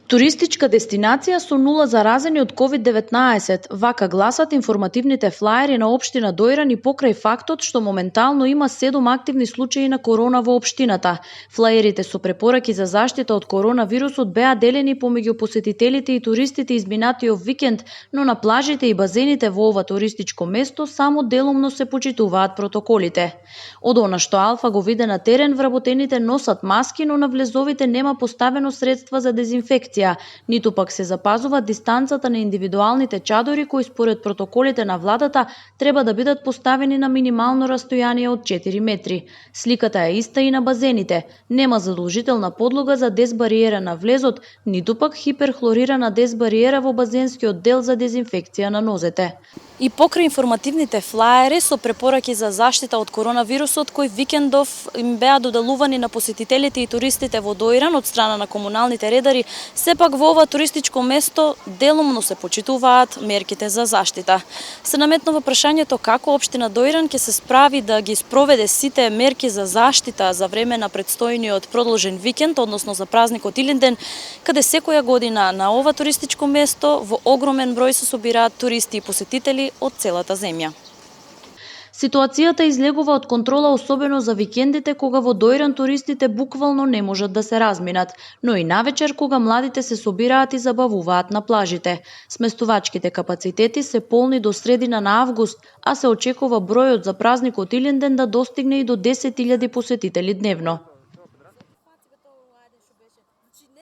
Туристичка дестинација со нула заразени од COVID-19, вака гласат информативните флаери на општина Дојран и покрај фактот што моментално има 7 активни случаи на корона во општината. Флаерите со препораки за заштита од коронавирусот беа делени помеѓу посетителите и туристите изминатиот викенд, но на плажите и базените во ова туристичко место само делумно се почитуваат протоколите. Од она што Алфа го виде на терен, вработените носат маски, но на влезовите нема поставено средства за дезинфекција, ниту пак се запазува дистанцата на индивидуалните чадори кои според протоколите на владата треба да бидат поставени на минимално растојание од 4 метри. Сликата е иста и на базените. Нема задолжителна подлога за дезбариера на влезот, ниту пак хиперхлорирана дезбариера во базенскиот дел за дезинфекција на нозете. И покрај информативните флаери со препораки за заштита од коронавирусот кои викендов им беа доделувани на посетителите и туристите во Дојран од страна на комуналните редари, сепак во ова туристичко место делумно се почитуваат мерките за заштита. Се наметнува прашањето како општина Дојран ќе се справи да ги спроведе сите мерки за заштита за време на предстојниот продолжен викенд, односно за празникот Илинден, каде секоја година на ова туристичко место во огромен број се собираат туристи и посетители од целата земја. Ситуацијата излегува од контрола особено за викендите кога во Дојран туристите буквално не можат да се разминат, но и навечер кога младите се собираат и забавуваат на плажите. Сместувачките капацитети се полни до средина на август, а се очекува бројот за празникот Илинден да достигне и до 10.000 посетители дневно.